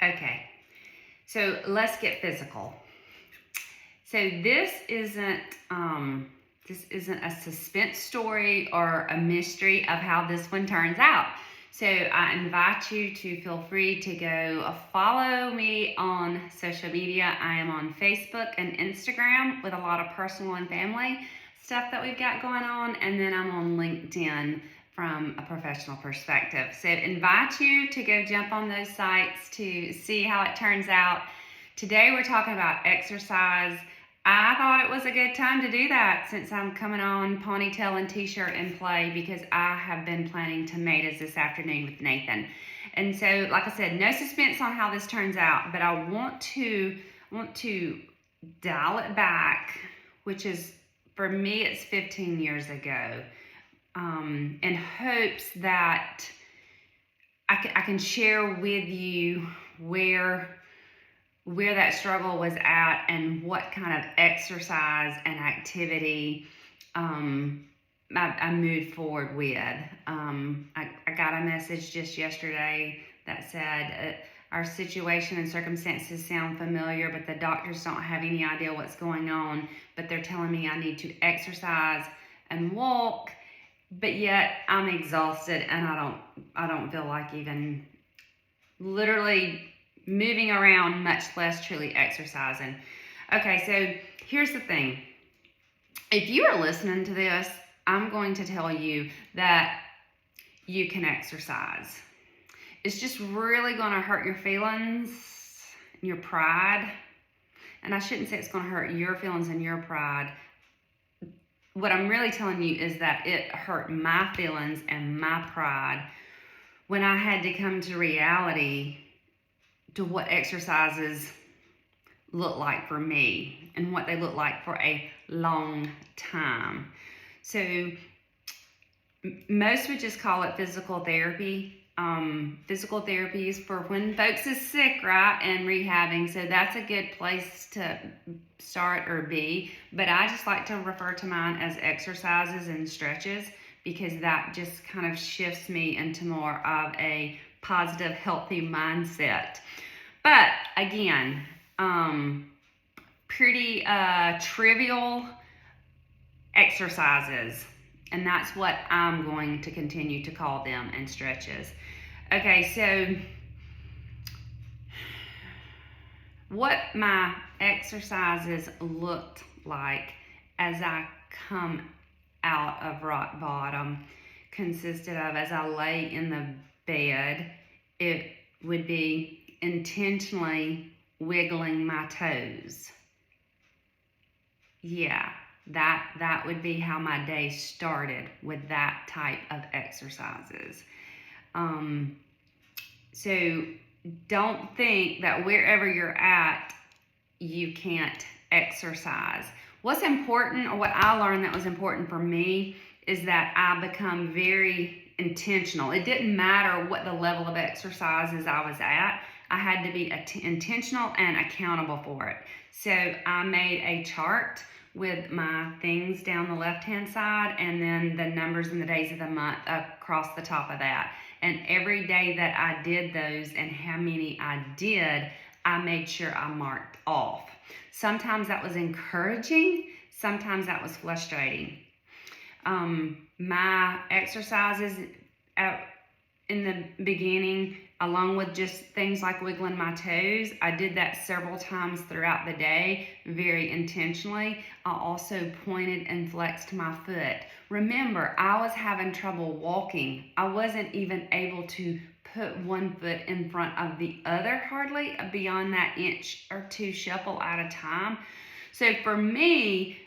Okay, so let's get physical. So this isn't a suspense story or a mystery of how this one turns out. So I invite you to feel free to go follow me on social media. I am on Facebook and Instagram with a lot of personal and family stuff that we've got going on, and then I'm on LinkedIn from a professional perspective. So invite you to go jump on those sites to see how it turns out. Today we're talking about exercise. I thought it was a good time to do that since I'm coming on ponytail and t-shirt and play, because I have been planning tomatoes this afternoon with Nathan. And so, like I said, no suspense on how this turns out, but I want to dial it back, which is, for me, it's 15 years ago, in hopes that I can share with you where that struggle was at and what kind of exercise and activity I moved forward with. I got a message just yesterday that said, our situation and circumstances sound familiar, but the doctors don't have any idea what's going on, but they're telling me I need to exercise and walk, but yet I'm exhausted and I don't feel like even literally moving around, much less truly exercising. Okay, so here's the thing. If you are listening to this, I'm going to tell you that you can exercise. It's just really going to hurt your feelings and your pride. And I shouldn't say it's going to hurt your feelings and your pride. What I'm really telling you is that it hurt my feelings and my pride when I had to come to reality to what exercises look like for me and what they look like for a long time. So most would just call it physical therapy. Physical therapy is for when folks is sick, right, and rehabbing. So that's a good place to start or be. But I just like to refer to mine as exercises and stretches, because that just kind of shifts me into more of a positive, healthy mindset. But again, pretty trivial exercises, and that's what I'm going to continue to call them, and stretches. Okay, so what my exercises looked like as I come out of rock bottom consisted of, as I lay in the bed, it would be intentionally wiggling my toes. Yeah, that would be how my day started, with that type of exercises. So don't think that wherever you're at, you can't exercise. What's important, or what I learned that was important for me, is that I become very intentional. It didn't matter what the level of exercises I was at. I had to be intentional and accountable for it. So I made a chart with my things down the left-hand side, and then the numbers and the days of the month across the top of that. And every day that I did those and how many I did, I made sure I marked off. Sometimes that was encouraging, sometimes that was frustrating. My exercises in the beginning, along with just things like wiggling my toes, I did that several times throughout the day, very intentionally. I also pointed and flexed my foot. Remember, I was having trouble walking. I wasn't even able to put one foot in front of the other hardly, beyond that inch or two shuffle at a time. So for me,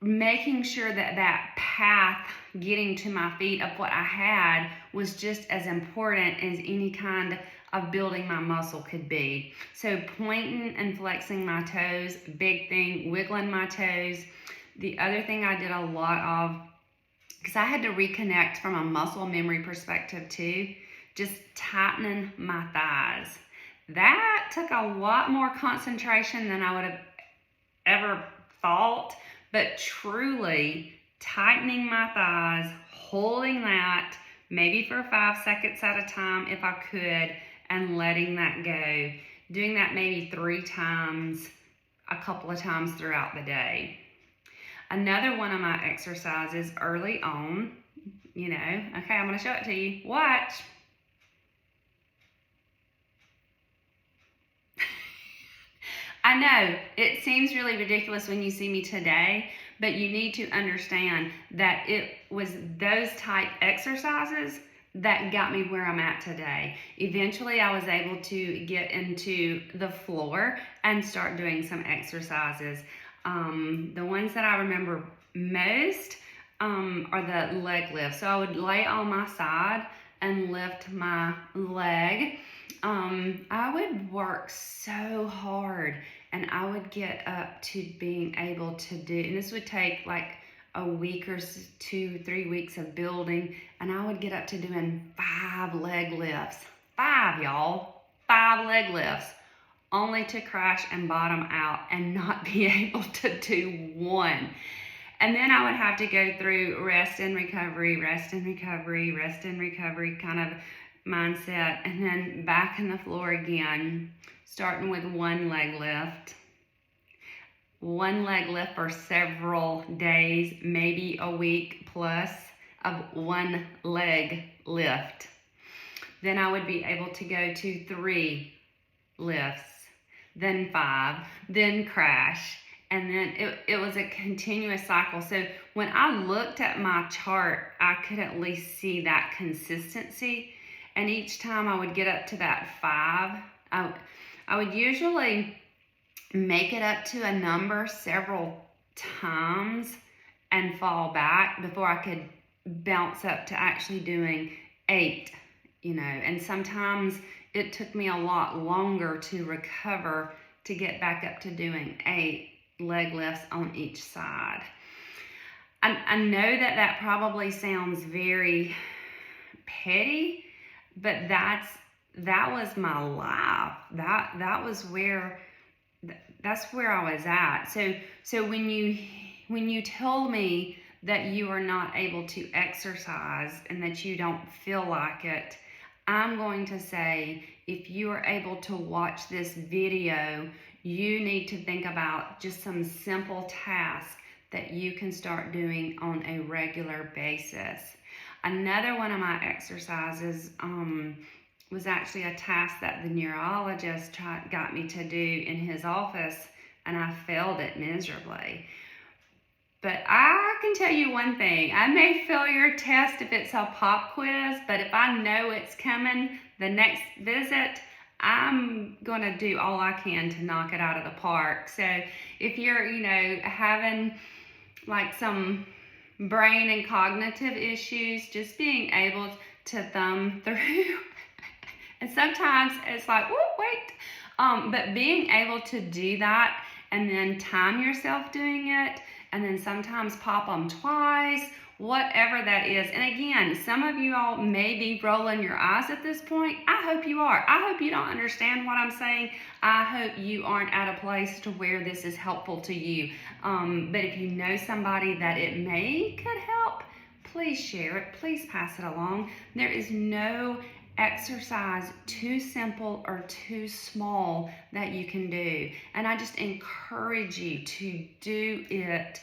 making sure that that path getting to my feet of what I had was just as important as any kind of building my muscle could be. So pointing and flexing my toes, big thing, wiggling my toes. The other thing I did a lot of, because I had to reconnect from a muscle memory perspective too, just tightening my thighs. That took a lot more concentration than I would have ever thought, but truly tightening my thighs, holding that maybe for 5 seconds at a time if I could, and letting that go. Doing that maybe 3 times, a couple of times throughout the day. Another one of my exercises early on, okay, I'm going to show it to you. Watch. I know it seems really ridiculous when you see me today, but you need to understand that it was those type exercises that got me where I'm at today. Eventually, I was able to get into the floor and start doing some exercises. The ones that I remember most are the leg lifts. So I would lay on my side and lift my leg. I would work so hard, and I would get up to being able to do, and this would take like a week or 2-3 weeks of building, and I would get up to doing 5 leg lifts. 5, y'all. 5 leg lifts, only to crash and bottom out and not be able to do 1. And then I would have to go through rest and recovery, rest and recovery, rest and recovery kind of mindset, and then back in the floor again, starting with 1 leg lift. 1 leg lift for several days, maybe a week plus of 1 leg lift. Then I would be able to go to 3 lifts, then 5, then crash. And then it was a continuous cycle. So when I looked at my chart, I could at least see that consistency. And each time I would get up to that 5, I would usually make it up to a number several times and fall back before I could bounce up to actually doing 8, and sometimes it took me a lot longer to recover to get back up to doing 8 leg lifts on each side. I know that probably sounds very petty, but that was my life. That's where I was at. So when you told me that you are not able to exercise and that you don't feel like it, I'm going to say, if you are able to watch this video, you need to think about just some simple tasks that you can start doing on a regular basis. Another one of my exercises was actually a task that the neurologist got me to do in his office, and I failed it miserably. But I can tell you one thing, I may fail your test if it's a pop quiz, but if I know it's coming the next visit, I'm going to do all I can to knock it out of the park. So if you're, having like some brain and cognitive issues, just being able to thumb through, and sometimes it's like, wait, but being able to do that and then time yourself doing it, and then sometimes pop them twice, whatever that is. And again, some of you all may be rolling your eyes at this point. I hope you are. I hope you don't understand what I'm saying. I hope you aren't at a place to where this is helpful to you. But if you know somebody that it could help, please share it. Please pass it along. There is no exercise too simple or too small that you can do, and I just encourage you to do it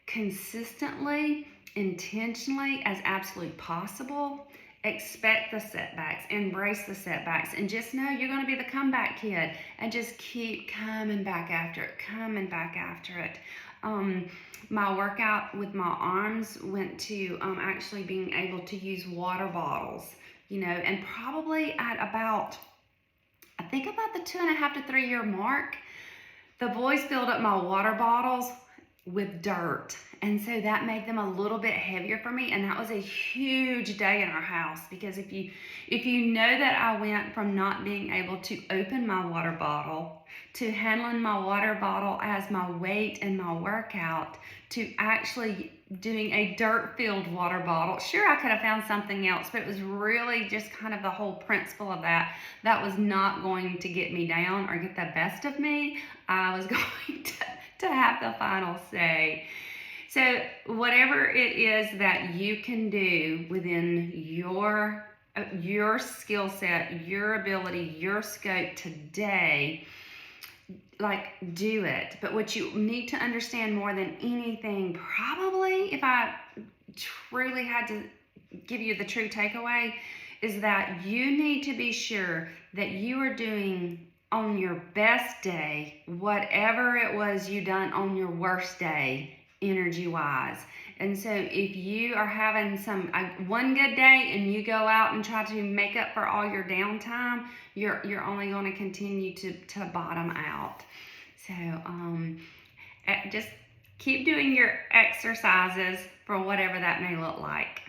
consistently, intentionally, as absolutely possible. Expect the setbacks, embrace the setbacks, and just know you're going to be the comeback kid, and just keep coming back after it. My workout with my arms went to actually being able to use water bottles, and probably at about the 2.5 to 3 year mark, the boys filled up my water bottles with dirt. And so that made them a little bit heavier for me. And that was a huge day in our house, because if you know that I went from not being able to open my water bottle to handling my water bottle as my weight in my workout to actually doing a dirt-filled water bottle. Sure, I could have found something else, but it was really just kind of the whole principle of that. That was not going to get me down or get the best of me. I was going to have the final say. So whatever it is that you can do within your your skill set, your ability, your scope today, like, do it. But what you need to understand more than anything, probably, if I truly had to give you the true takeaway, is that you need to be sure that you are doing on your best day whatever it was you done on your worst day, energy wise. And so if you are having one good day and you go out and try to make up for all your downtime, you're only going to continue to bottom out. So just keep doing your exercises for whatever that may look like.